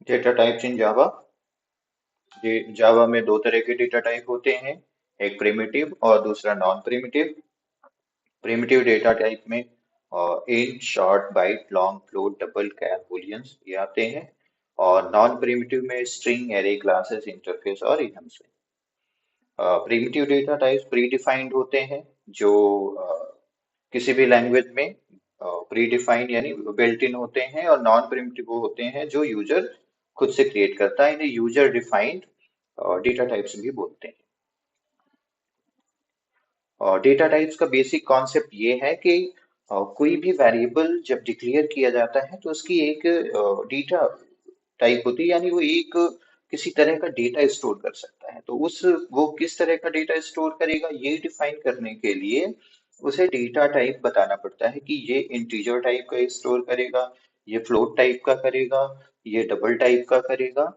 Data types in जावा। जावा में दो तरह के डेटा टाइप होते हैं, एक प्रिमिटिव और दूसरा non primitive. Primitive data type में int, short, byte, long, float, double, char, booleans ये आते हैं। और नॉन प्रिमिटिव में स्ट्रिंग, एरे, क्लासेस, इंटरफेस और enums. Primitive data types predefined होते हैं, जो किसी भी लैंग्वेज में प्री डिफाइंड यानी बिल्ट इन होते हैं। और नॉन प्रिमिटिव वो होते हैं जो यूजर खुद से क्रिएट करता है, इन्हें यूजर डिफाइंड डेटा टाइप्स भी बोलते हैं। और डेटा टाइप्स का बेसिक कॉन्सेप्ट ये है कि कोई भी वेरिएबल जब डिक्लेयर किया जाता है तो उसकी एक डेटा टाइप होती है, यानी वो एक किसी तरह का डेटा स्टोर कर सकता है। तो उस वो किस तरह का डेटा स्टोर करेगा ये डिफाइन करने के लिए उसे डेटा टाइप बताना पड़ता है कि ये इंटीजर टाइप का स्टोर करेगा, ये फ्लोट टाइप का करेगा, ये डबल टाइप का करेगा।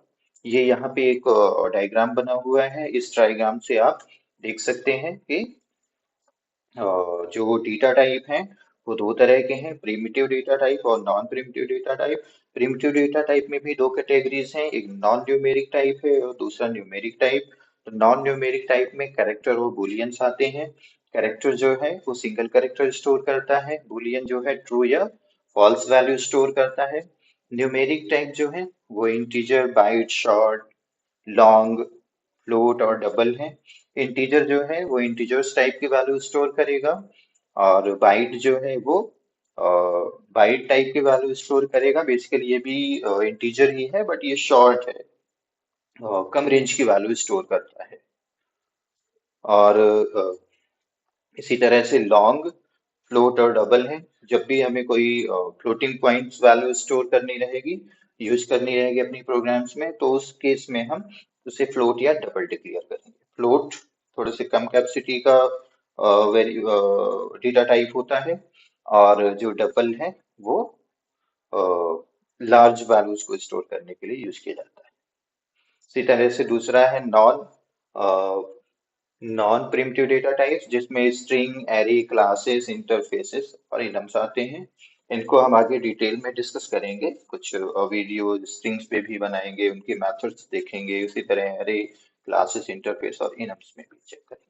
ये यहाँ पे एक डायग्राम बना हुआ है, इस डायग्राम से आप देख सकते हैं कि जो डेटा टाइप हैं वो दो तरह के हैं, प्रिमिटिव डेटा टाइप और non primitive data type. Primitive data type में भी दो कैटेगरीज हैं, एक नॉन न्यूमेरिक टाइप है और दूसरा न्यूमेरिक टाइप। तो नॉन न्यूमेरिक टाइप में कैरेक्टर और बुलियंस आते हैं। कैरेक्टर जो है वो सिंगल कैरेक्टर स्टोर करता है, बुलियन जो है ट्रू या फॉल्स वैल्यू स्टोर करता है। न्यूमेरिक टाइप जो है वो integer, byte, short, long, float और डबल है। इंटीजर जो है वो इंटीजर्स टाइप की वैल्यू स्टोर करेगा, और बाइट जो है वो बाइट टाइप की वैल्यू स्टोर करेगा। बेसिकली ये भी इंटीजर ही है बट ये शॉर्ट है, कम रेंज की वैल्यू स्टोर करता है। और इसी तरह से लॉन्ग, फ्लोट और डबल है। जब भी हमें कोई फ्लोटिंग पॉइंट्स वैल्यू स्टोर करनी रहेगी, यूज करनी रहेगी अपनी प्रोग्राम्स में, तो उस केस में हम उसे फ्लोट या डबल डिक्लेयर करेंगे। फ्लोट थोड़े से कम कैपेसिटी का डेटा टाइप होता है, और जो डबल है वो लार्ज वैल्यूज को स्टोर करने के लिए यूज किया जाता है। इसी तरह से दूसरा है नॉन प्रिमिटिव डेटा टाइप्स, जिसमें स्ट्रिंग, एरे, क्लासेस, इंटरफेसेस और इनम्स आते हैं। इनको हम आगे डिटेल में डिस्कस करेंगे, कुछ वीडियो स्ट्रिंग्स पे भी बनाएंगे, उनके मेथड्स देखेंगे। उसी तरह एरे, क्लासेस, इंटरफेस और इनम्स में भी चेक करेंगे।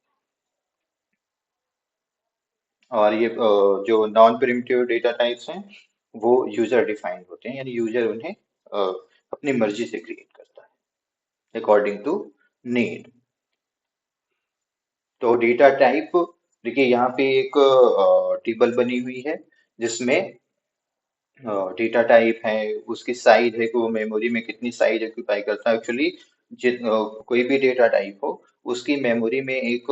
और ये जो नॉन प्रिमिटिव डेटा टाइप्स हैं वो यूजर डिफाइंड होते हैं, यानी यूजर उन्हें अपनी मर्जी से क्रिएट करता है अकॉर्डिंग टू नीड। तो डेटा टाइप, देखिए यहाँ पे एक टेबल बनी हुई है जिसमें डेटा टाइप है, उसकी साइज है कि वो मेमोरी में कितनी साइज ऑक्यूपाई करता है। एक्चुअली कोई भी डेटा टाइप हो उसकी मेमोरी में एक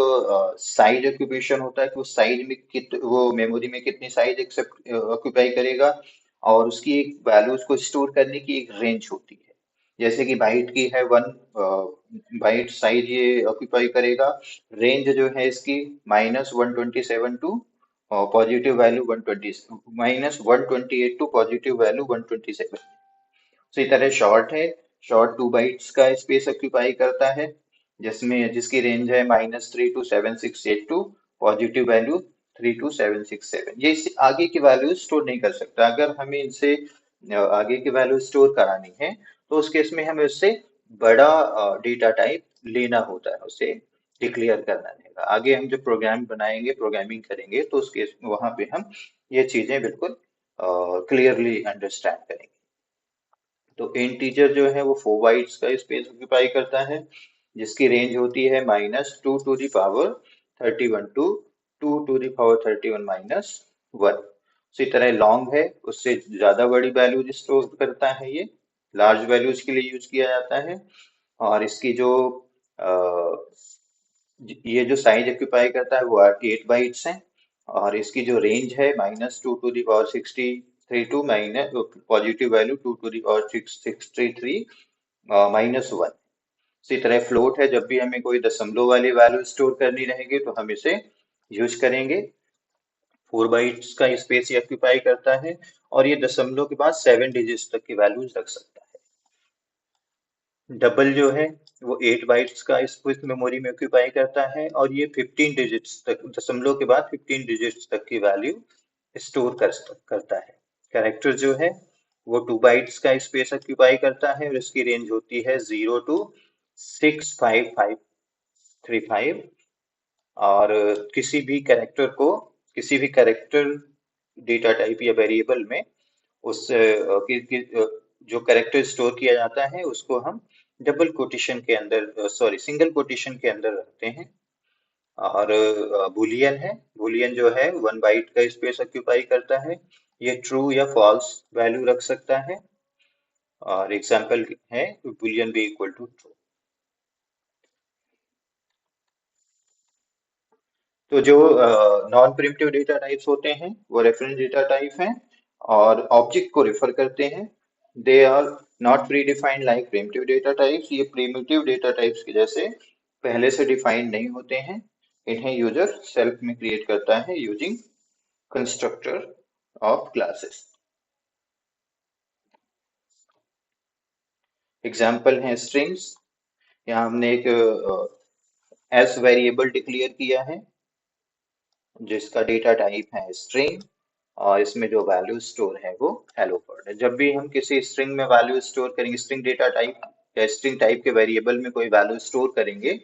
साइज ऑक्यूपेशन होता है कि वो साइज में वो मेमोरी में कितनी साइज एक्सेप्ट ऑक्यूपाई करेगा। और उसकी एक वैल्यूज को स्टोर करने की एक रेंज होती है। जैसे कि बाइट की है 1 बाइट साइज ये ऑक्यूपाई करेगा। रेंज जो है इसकी -127 to positive value 120, -128 to positive value 127। इसी तरह शॉर्ट है, शॉर्ट 2 बाइट्स का स्पेस ऑक्यूपाई करता है, जिसकी रेंज है -3 to 768 to positive value 3 to 767। ये इससे आगे की वैल्यू स्टोर नहीं कर सकता। अगर हमें इनसे आगे की वैल्यू स्टोर करानी है तो उस केस में हमें उससे बड़ा डेटा टाइप लेना होता है, उसे डिक्लेयर करना रहेगा। आगे हम जब प्रोग्राम बनाएंगे, प्रोग्रामिंग करेंगे, तो उस केस वहां पे हम ये चीजें बिल्कुल क्लियरली अंडरस्टैंड करेंगे। तो इंटीजर जो है वो 4 बाइट्स का स्पेस ऑक्यूपाई करता है, जिसकी रेंज होती है -2 to the power 31 to 2 to the power 31 - 1। उसी तरह लॉन्ग है, उससे ज्यादा बड़ी वैल्यू स्टोर करता है, ये लार्ज वैल्यूज के लिए यूज किया जाता है। और इसकी जो ये जो साइज ऑक्यूपाई करता है वो 8 बाइट्स है। और इसकी जो रेंज है -2 to the power 63 to minus positive value 2 to the power 663 -1। इसी तरह फ्लोट है, जब भी हमें कोई दशमलव वाली वैल्यू स्टोर करनी रहेगी तो हम इसे यूज करेंगे। 4 बाइट्स का स्पेस ये ऑक्यूपाई करता है, और ये दशमलव के बाद 7 डिजिट्स तक की वैल्यूज रख सकता है। डबल जो है वो 8 बाइट्स का स्पेस मेमोरी में ऑक्यूपाई करता है, और ये 15 डिजिट्स तक, दशमलव के बाद 15 डिजिट्स तक की वैल्यू स्टोर करता है। कैरेक्टर जो है वो 2 बाइट्स का स्पेस ऑक्यूपाई करता है और इसकी रेंज होती है 0 to 65535। और किसी भी कैरेक्टर डेटा टाइप या वेरिएबल में जो कैरेक्टर स्टोर किया जाता है उसको हम डबल कोटेशन के अंदर, सॉरी, सिंगल कोटेशन के अंदर रखते हैं। और बुलियन है, बुलियन जो है 1 बाइट का स्पेस ऑक्यूपाई करता है। ये ट्रू या फॉल्स वैल्यू रख सकता है। और एग्जाम्पल है boolean b equal to true. तो जो नॉन प्रिमिटिव डेटा टाइप्स होते हैं वो रेफरेंस डेटा टाइप हैं और ऑब्जेक्ट को रेफर करते हैं। They are not predefined like primitive data types. ये प्रिमिटिव डेटा टाइप्स के जैसे पहले से डिफाइंड नहीं होते हैं। इन्हें यूजर सेल्फ में क्रिएट करता है using constructor of classes. Example है स्ट्रिंग्स। यहाँ हमने एक एस वेरिएबल डिक्लेयर किया है जिसका डेटा टाइप है स्ट्रिंग और इसमें जो वैल्यू स्टोर है वो हेलो वर्ल्ड है। जब भी हम किसी स्ट्रिंग में वैल्यू स्टोर करेंगे, स्ट्रिंग डेटा टाइप या स्ट्रिंग टाइप के वेरिएबल में कोई वैल्यू स्टोर करेंगे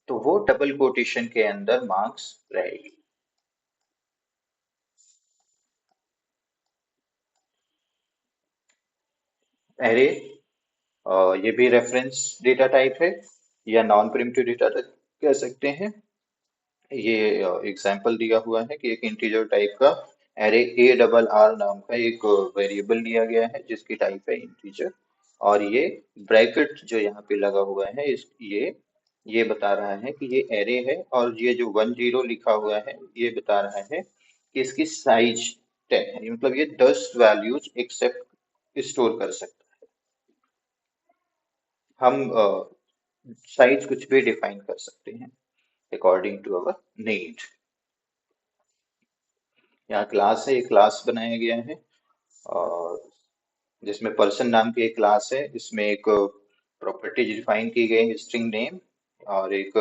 तो वो डबल कोटेशन के अंदर मार्क्स रहेगी। एरे, ये भी रेफरेंस डेटा टाइप है या नॉन प्रिमिटिव डेटा टाइप कह सकते हैं। ये एग्जाम्पल दिया हुआ है कि एक इंटीजर टाइप का एरे ए डबल आर नाम का एक वेरिएबल लिया गया है जिसकी टाइप है इंटीजर। और ये ब्रैकेट जो यहाँ पे लगा हुआ है ये बता रहा है कि ये एरे है और ये जो 10 लिखा हुआ है ये बता रहा है कि इसकी साइज 10 है। मतलब ये 10 वैल्यूज एक्सेप्ट स्टोर कर सकता है। हम साइज कुछ भी डिफाइन कर सकते हैं अकॉर्डिंग टू अवर नीड। यहाँ क्लास है, एक क्लास बनाया गया है और जिसमें पर्सन नाम की एक क्लास है। इसमें एक प्रॉपर्टी डिफाइन की गई है स्ट्रिंग नेम और एक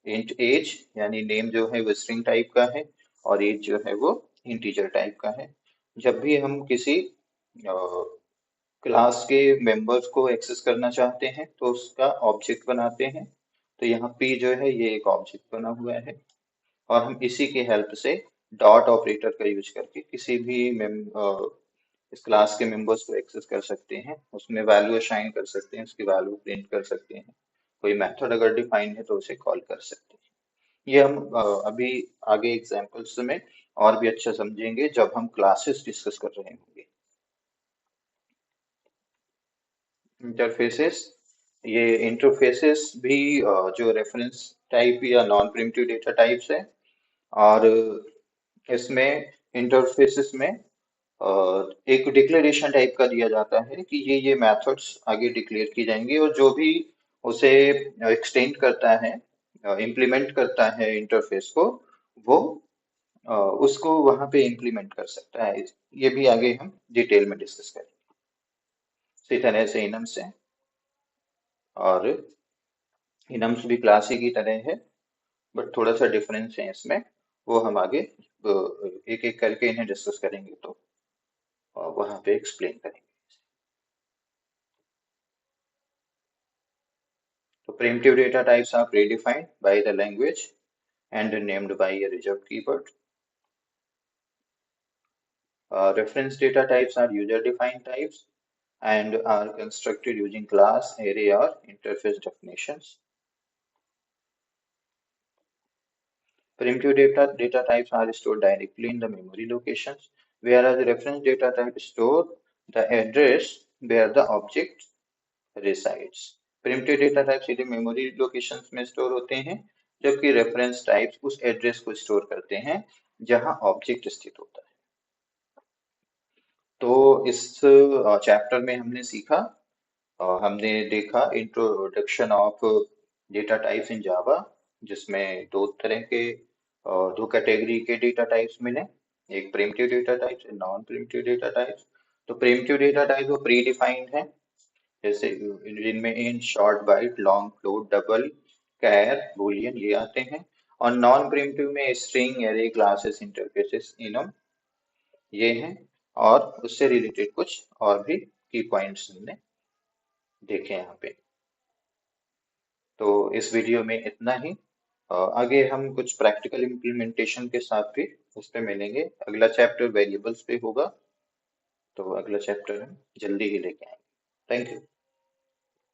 इंट एज, यानी नेम जो है वो स्ट्रिंग टाइप का है और एज जो है वो इंटीजर टाइप का है। जब भी हम किसी क्लास के मेंबर्स को एक्सेस करना चाहते हैं तो उसका ऑब्जेक्ट बनाते हैं। तो यहाँ पी जो है ये एक ऑब्जेक्ट बना हुआ है और हम इसी की हेल्प से डॉट ऑपरेटर का यूज करके किसी भी इस क्लास के मेंबर्स को एक्सेस कर सकते हैं, उसमें वैल्यू असाइन कर सकते हैं, उसकी वैल्यू प्रिंट कर सकते हैं। कोई मेथड अगर डिफाइन है तो उसे कॉल कर सकते हैं। ये हम अभी आगे एग्जांपल्स में और भी अच्छा समझेंगे जब हम क्लासेस डिस्कस कर रहे होंगे। इंटरफेसेस, ये इंटरफेसेस भी जो रेफरेंस टाइप या नॉन प्रिमिटिव डेटा टाइप्स है। और इसमें इंटरफेसेस में एक डिक्लेरेशन टाइप का दिया जाता है कि ये मेथड्स आगे डिक्लेयर की जाएंगी और जो भी उसे एक्सटेंड करता है, इम्प्लीमेंट करता है इंटरफेस को, वो उसको वहां पे इम्प्लीमेंट कर सकता है। ये भी आगे हम डिटेल में डिस्कस करेंगे। इसी तरह से इनम्स है और इनम्स भी क्लास ही की तरह है बट थोड़ा सा डिफरेंस है इसमें। वो हम आगे एक एक करके इन्हें डिस्कस करेंगे तो वहां पे एक्सप्लेन करेंगे। So primitive data types are predefined by the language and named by a reserved keyword. Reference data types are user-defined types and are constructed using class, array, or interface definitions. Primitive data types are stored directly in the memory locations, whereas the reference data type store the address where the object resides. Primitive data type सीधे memory locations में store होते हैं जबकि reference types उस address को store करते हैं जहां ऑब्जेक्ट स्थित होता है। तो इस चैप्टर में हमने सीखा, हमने देखा introduction of data types in Java, जिसमें दो तरह के दो कैटेगरी के डेटा टाइप्स मिले, एक प्रिमिटिव डेटा टाइप्स और नॉन प्रिमिटिव डेटा टाइप्स। तो प्रिमिटिव डेटा टाइप वो प्री डिफाइंड है, जैसे जिनमें इन short byte long float double char boolean ये आते हैं। और नॉन प्रिमिटिव में string array classes interfaces enum ये हैं और उससे रिलेटेड कुछ और भी की पॉइंट्स हमने देखे यहाँ पे। तो इस वीडियो में इतना ही। आगे हम कुछ प्रैक्टिकल इम्प्लीमेंटेशन के साथ भी उस पे मिलेंगे। अगला चैप्टर वेरिएबल्स पे होगा, तो अगला चैप्टर हम जल्दी ही लेके आएंगे। Thank you.